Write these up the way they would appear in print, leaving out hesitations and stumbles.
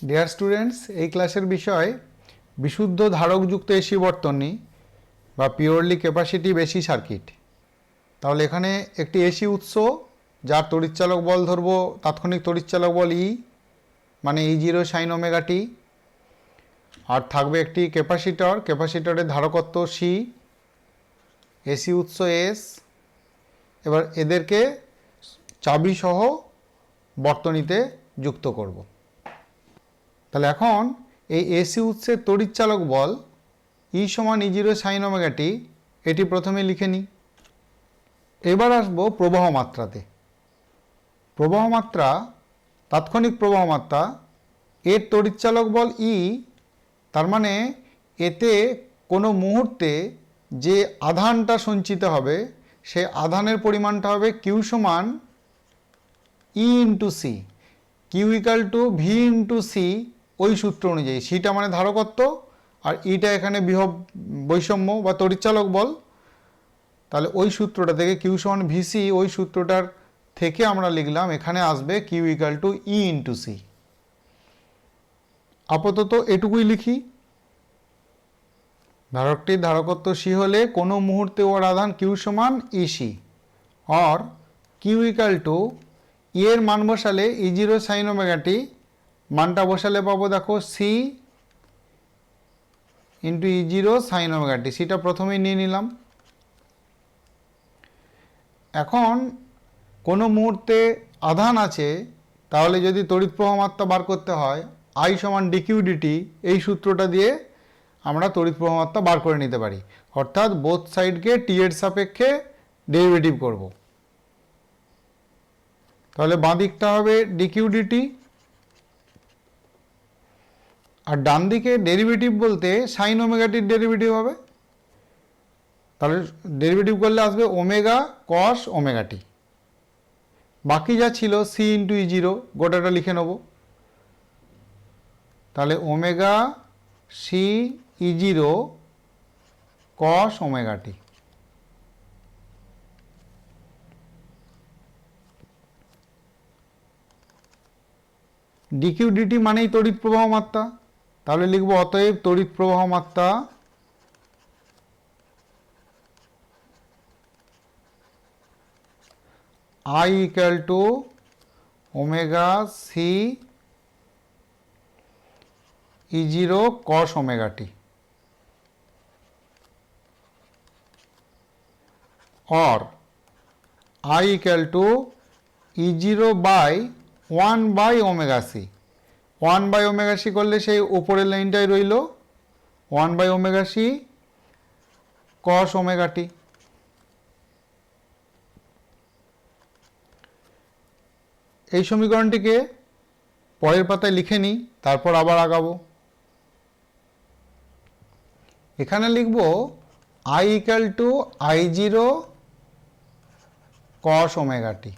Dear students, এই ক্লাসের বিষয় বিশুদ্ধ ধারকযুক্ত এসি বর্তনী বা পিওরলি ক্যাপাসিটি বেসি সার্কিট। তাহলে এখানে একটি এসি উৎস যার তড়িৎচালক বল ধরব তাৎক্ষণিক তড়িৎচালক বল ই, মানে E0 সাইন ওমেগা টি। আর থাকবে একটি ক্যাপাসিটর, ক্যাপাসিটরের ধারকত্ব সি, এসি উৎস এস। এবার এদেরকে চাবিসহ বর্তনীতে যুক্ত করব। তাহলে এখন এই এসি উৎসের তড়িৎচালক বল ই সমান E0 সাইন ওমেগা টি, এটি প্রথমে লিখে নিই। এবার আসবো প্রবাহ মাত্রাতে। প্রবাহ মাত্রা, তাৎক্ষণিক প্রবাহ মাত্রা, এর তড়িৎচালক বল ই, তার মানে এতে কোনো মুহূর্তে যে আধানটা সঞ্চিত হবে সে আধানের পরিমাণটা হবে কিউ সমান E into C, Q equal to V into C. ওই সূত্র অনুযায়ী সিটা মানে ধারকত্ব আর ইটা এখানে বিভব বৈষম্য বা তড়িৎচালক বল। তাহলে ওই সূত্রটা থেকে কিউ সমান ভিসি, ওই সূত্রটার থেকে আমরা লিখলাম এখানে আসবে Q equal to E into C. আপাতত এটুকুই লিখি। ধারকটির ধারকত্ব সি হলে কোনো মুহূর্তে ওর আধান কিউ সমান ইসি, আর কিউ ইকাল টু ই এর মান বসালে E0 সাইন ওমেগা টি, মানটা বসালে পাবো দেখো C into E0 sine omega T. সিটা প্রথমেই নিয়ে নিলাম। এখন কোনো মুহূর্তে আধান আছে, তাহলে যদি তড়িৎ প্রবাহ মাত্রা বার করতে হয় আই সমান ডিকিউ ডিটি, এই সূত্রটা দিয়ে আমরা তড়িৎ প্রবাহ মাত্রা বার করে নিতে পারি। অর্থাৎ বোথ সাইডকে টি এর সাপেক্ষে ডেরিভেটিভ করব। তাহলে বাঁ দিকটা হবে ডিকিউ ডিটি, আর ডান দিকে ডেরিভেটিভ বলতে সাইন ওমেগাটির ডেরিভেটিভ হবে। তাহলে ডেরিভেটিভ করলে আসবে ওমেগা কস ওমেগা টি। বাকি যা ছিল সি ইন্টু E0, গোটাটা লিখে নেব। তাহলে omega C E0 cos omega T. DQ dT মানেই তড়িৎ প্রবাহ মাত্রা। তাহলে লিখব অতএব তড়িৎ প্রবাহ মাত্রা I equal to omega C E0 cos omega T, और I equal to E0 by 1 by omega C. 1 by omega C করলে সেই উপরের লাইনটাই রইল 1 by omega C cos omega T. এই সমীকরণটিকে পরের পাতায় লিখে নিই, তারপর আবার আগাবো। এখানে লিখব I equal to I0 cos omega T.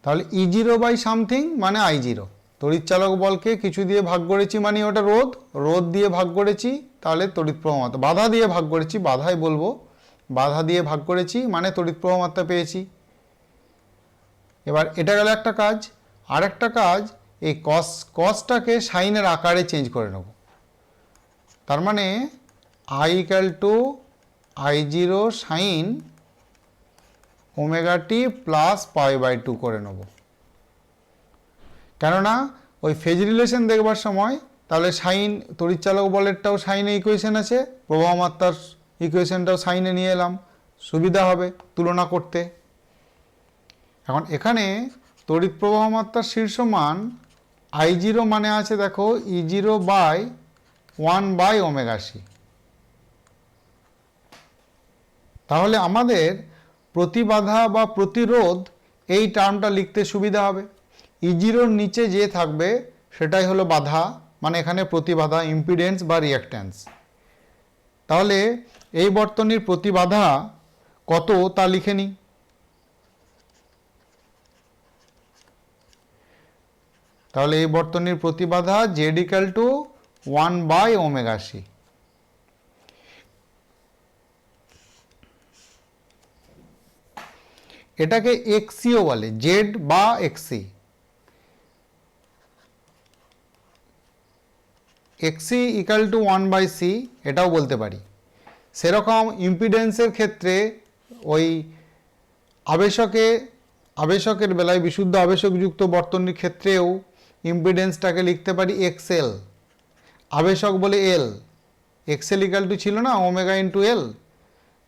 তাহলে E0 বাই সামথিং মানে I0, তড়িৎচালক বলকে কিছু দিয়ে ভাগ করেছি মানে ওটা রোধ, রোধ দিয়ে ভাগ করেছি তাহলে তড়িৎ প্রবাহ মাত্রা, বাধা দিয়ে ভাগ করেছি, বাধাই বলবো, বাধা দিয়ে ভাগ করেছি মানে তড়িৎ প্রবাহ মাত্রা পেয়েছি। এবার এটা গেল একটা কাজ। আর একটা কাজ, এই কসটাকে সাইনের আকারে চেঞ্জ করে নেব। তার মানে I equal to I0 sine omega t plus pi by 2 করে নেব। কেননা ওই ফেজ রিলেশন দেখবার সময় তাহলে সাইন তড়িৎচালক বলেরটাও সাইনে ইকুয়েশন আছে, প্রবাহ মাত্রার ইকুয়েশনটাও সাইনে নিয়ে এলাম, সুবিধা হবে তুলনা করতে। এখন এখানে তড়িৎ প্রবাহ মাত্রার শীর্ষ মান I0 মানে আছে দেখো E0 by 1 by omega C. তাহলে আমাদের প্রতিবাধা বা প্রতিরোধ এই টার্মটা লিখতে সুবিধা হবে। E0 নিচে যে থাকবে সেটাই হলো বাধা, মানে এখানে প্রতিবাধা, ইম্পিডেন্স বা রিঅ্যাক্ট্যান্স। তাহলে এই বর্তনীর প্রতিবাধা কত তা লিখে নিই। তাহলে এই বর্তনীর প্রতিবাধা Z equal to 1 by omega C. এটাকে এক্সিও বলে, জেড বা এক্সি। এক্সি ইকাল টু 1/c এটাও বলতে পারি। সেরকম ইম্পিডেন্সের ক্ষেত্রে ওই আবেশকের বেলায় বিশুদ্ধ আবেশকযুক্ত বর্তনীর ক্ষেত্রেও ইম্পিডেন্সটাকে লিখতে পারি এক্সএল, আবেশক বলে এল, এক্সএল ইকাল টু ছিল না ওমেগা ইন্টু এল,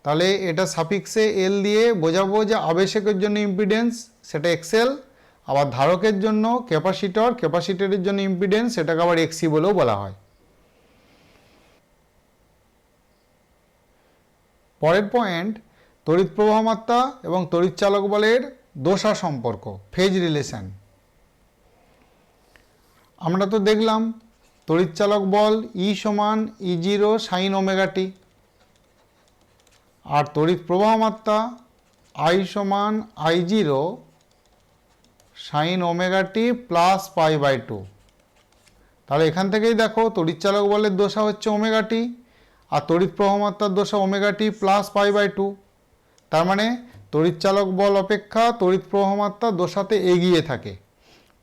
তাহলে এটা সাফিক্সে এল দিয়ে বোঝাবো যে আবেশকের জন্য ইম্পিডেন্স সেটা এক্সএল, আবার ধারকের জন্য ক্যাপাসিটরের জন্য ইম্পিডেন্স সেটাকে আবার এক্সি বলেও বলা হয়। পরের পয়েন্ট, তড়িৎ প্রবাহ মাত্রা এবং তড়িৎ চালক বলের দশা সম্পর্ক, ফেজ রিলেশন। আমরা তো দেখলাম তড়িৎ চালক বল ই সমান E0 সাইন ওমেগা টি, আর তড়িৎ প্রবাহ মাত্রা I সমান I0 sine omega t plus π/2। তাহলে এখান থেকেই দেখো তড়িৎ চালক বলের দশা হচ্ছে ওমেগা টি আর তড়িৎ প্রবাহ মাত্রার দশা ওমেগা টি প্লাস π/2। তার মানে তড়িৎ চালক বল অপেক্ষা তড়িৎ প্রবাহ মাত্রা দশাতে এগিয়ে থাকে,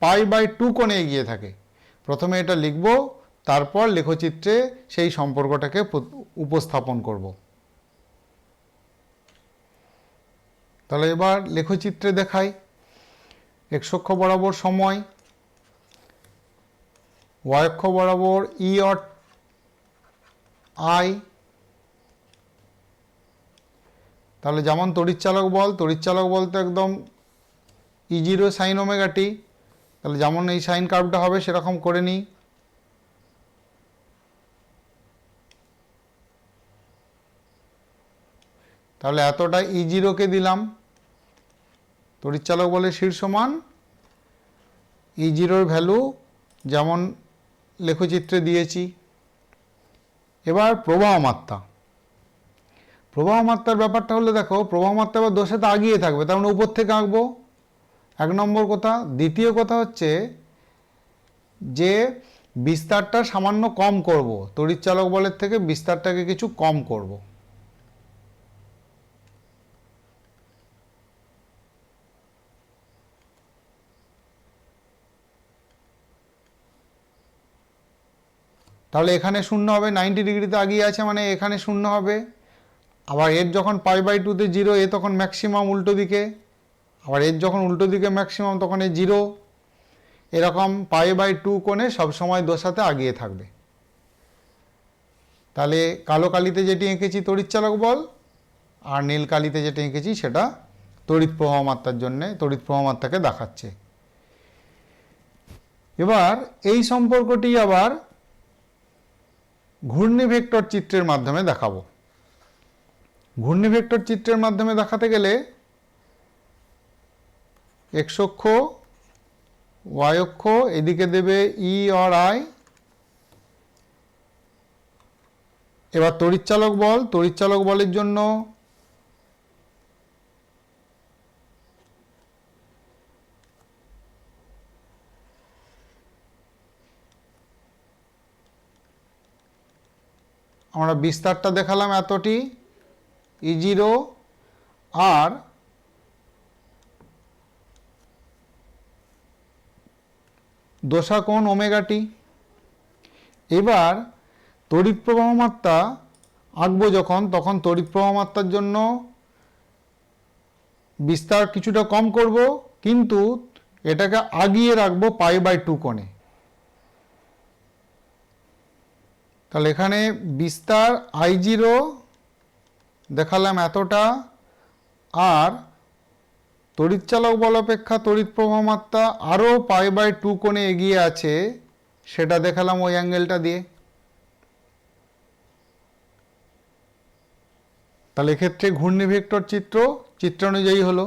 π/2 কোণে এগিয়ে থাকে। প্রথমে এটা লিখব, তারপর লেখচিত্রে সেই সম্পর্কটাকে উপস্থাপন করব। তাহলে এবার লেখচিত্রে দেখাই। এক্স অক্ষ বরাবর সময়, ওয়াই অক্ষ বরাবর ই অর আই। তাহলে যেমন তড়িৎ চালক বল তো একদম E0 সাইন ওমেগা টি, তাহলে যেমন এই সাইন কার্ভটা হবে সেরকম করে নিই। তাহলে এতটা E0 কে দিলাম, তড়িৎ চালক বলের শীর্ষমান E0 ভ্যালু যেমন লেখচিত্রে দিয়েছি। এবার প্রবাহ মাত্রার ব্যাপারটা হলো, দেখো প্রবাহ মাত্রা এবার দশাতে আগিয়ে থাকবে, তার মানে উপর থেকে আঁকবো, এক নম্বর কথা। দ্বিতীয় কথা হচ্ছে যে বিস্তারটা সামান্য কম করব, তড়িৎ চালক বলের থেকে বিস্তারটাকে কিছু কম করব। তাহলে এখানে শূন্য হবে, 90 ডিগ্রিতে আগিয়ে আছে মানে এখানে শূন্য হবে। আবার এর যখন π/2তে 0, এ তখন ম্যাক্সিমাম উল্টো দিকে, আবার এর যখন উল্টো দিকে ম্যাক্সিমাম তখন এ 0। এরকম π/2 কোণে সবসময় দশাতে আগিয়ে থাকবে। তাহলে কালো কালিতে যেটি এঁকেছি তড়িৎ চালক বল, আর নীল কালিতে যেটি এঁকেছি সেটা তড়িৎ প্রবাহ মাত্রার জন্যে, তড়িৎ প্রবাহ মাত্রাকে দেখাচ্ছে। এবার এই সম্পর্কটি আবার ঘূর্ণি ভেক্টর চিত্রের মাধ্যমে দেখাবো। ঘূর্ণি ভেক্টর চিত্রের মাধ্যমে দেখাতে গেলে এক্স অক্ষ, ওয়াই অক্ষ, এদিকে দেবে ই অর আই। এবার তড়িৎ চালক বলের জন্য আমরা বিস্তারটা দেখালাম এতটি E0, আর দশা কোণ ওমেগা টি। এবার তড়িৎ প্রবাহ মাত্রা আঁকবো যখন, তখন তড়িৎ প্রবাহ মাত্রার জন্য বিস্তার কিছুটা কম করব, কিন্তু এটাকে আগিয়ে রাখবো π/2 কোণে। তাহলে এখানে বিস্তার I0 দেখালাম এতটা, আর তড়িৎ চালক বল অপেক্ষা তড়িৎ প্রবাহ মাত্রা আরও π/2 কোণে এগিয়ে আছে, সেটা দেখালাম ওই অ্যাঙ্গেলটা দিয়ে। তাহলে এক্ষেত্রে ঘূর্ণি ভেক্টর চিত্রানুযায়ী হলো।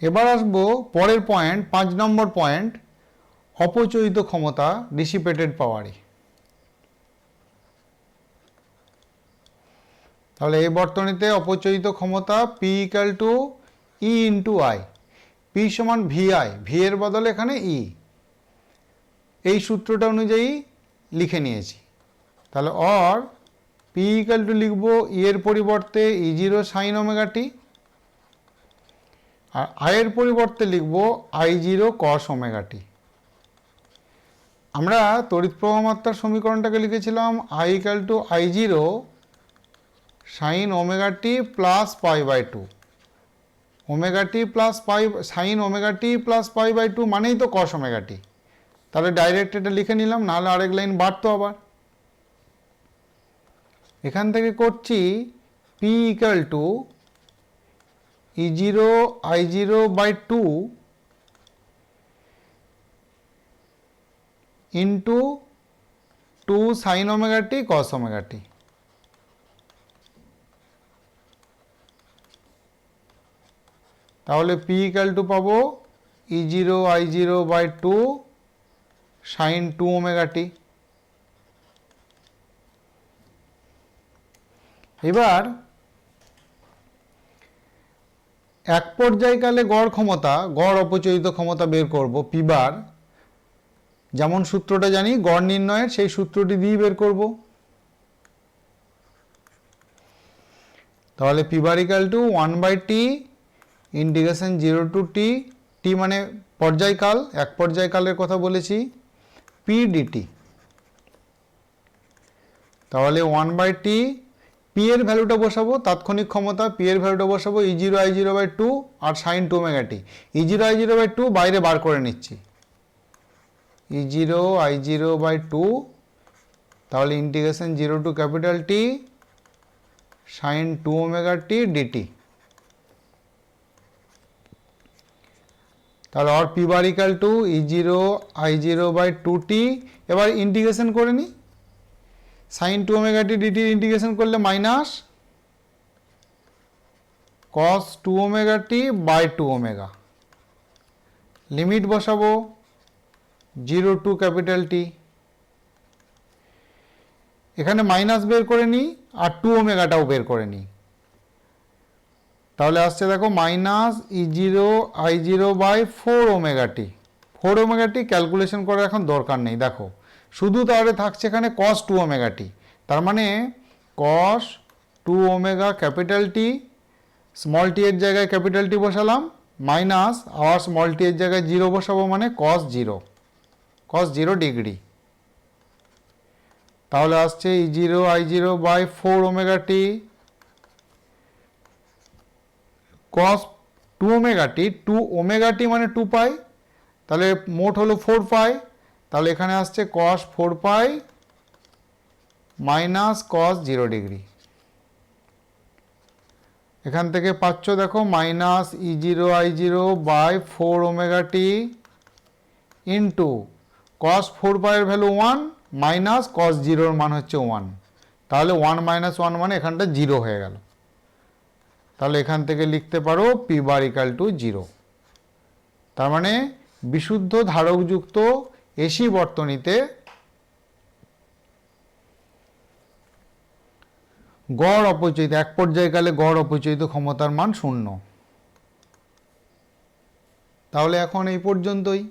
এবার আসবো পরের পয়েন্ট, 5 নম্বর পয়েন্ট, অপচয়িত ক্ষমতা, ডিসিপেটেড পাওয়ারে। তাহলে এই বর্তনীতে অপচয়িত ক্ষমতা P equal two E into I, P সমান VI, V এর বদলে এখানে E, এই সূত্রটা অনুযায়ী লিখে নিয়েছি। তাহলে অর P ইকাল টু লিখবো E এর পরিবর্তে E0 সাইন ওমেগা টি, আর I এর পরিবর্তে লিখবো I0 কস ওমেগা টি। আমরা তড়িৎ প্রবাহ মাত্রার সমীকরণটাকে লিখেছিলাম I equal to I zero sine omega t plus pi by two. Omega t plus pi, sine omega t plus pi by two মানেই তো কস ওমেগা টি। তাহলে ডাইরেক্ট এটা লিখে নিলাম, নাহলে আরেক লাইন বাড়তো আবার। এখান থেকে করছি P equal to E zero I zero by two into two sine omega T cos omega T. তাহলে পি ইকুয়াল টু পাবো E zero I zero by two sine two omega T. এবার এক পর্যায়কালে গড় ক্ষমতা, গড় অপচয়িত ক্ষমতা বের করব পি বার। যেমন সূত্রটা জানি গড় নির্ণয়ের, সেই সূত্রটি দিয়ে বের করব। তাহলে P bar equal to 1/t integration 0 to T, T মানে পর্যায়কাল, এক পর্যায়কালের কথা বলেছি, পি ডিটি। তাহলে 1/t, পি এর ভ্যালুটা বসাবো, তাৎক্ষণিক ক্ষমতা পি এর ভ্যালুটা বসাবো E zero I zero by two আর sine two omega T. E zero I zero by two বাইরে বার করে নিচ্ছি, E zero I zero by two, তাহলে integration 0 to capital T sine two omega T dT. তাহলে আর P bar equal to E zero I zero by two T. এবার integration করে নিই, sine two omega T dT integration করলে minus cos two omega T by two omega. Limit বসাবো 0 to capital টি। এখানে minus বের করে নিই আর টু ওমেগাটাও বের করে নিই। তাহলে আসছে দেখো minus E zero I zero by four omega t. Four omega t calculation করার এখন দরকার নেই, দেখো শুধু তাহলে থাকছে এখানে কস টু ওমেগা টি। তার মানে cos two omega capital T, small T এর জায়গায় ক্যাপিটাল টি বসালাম, মাইনাস আবার স্মল টি এর জায়গায় জিরো বসাবো, মানে কস জিরো ডিগ্রি। তাহলে আসছে E zero I zero by four omega T cos two omega T, two omega T মানে টু পাই, তাহলে মোট হলো 4 পাই। তাহলে এখানে আসছে কস 4 পাই মাইনাস কস 0 ডিগ্রি। এখান থেকে পাচ্ছ দেখো minus E zero I zero by four omega T into cos 4 পাইয়ের ভ্যালু 1 মাইনাস কস জিরোর মান হচ্ছে 1। তাহলে 1 মাইনাস 1 মানে এখানটা 0 হয়ে গেল। তাহলে এখান থেকে লিখতে পারো পি বার ইকাল টু 0। তার মানে বিশুদ্ধ ধারকযুক্ত এসি বর্তনীতে গড় অপচয়িত, এক পর্যায়কালে গড় অপচয়িত ক্ষমতার মান 0। তাহলে এখন এই পর্যন্তই।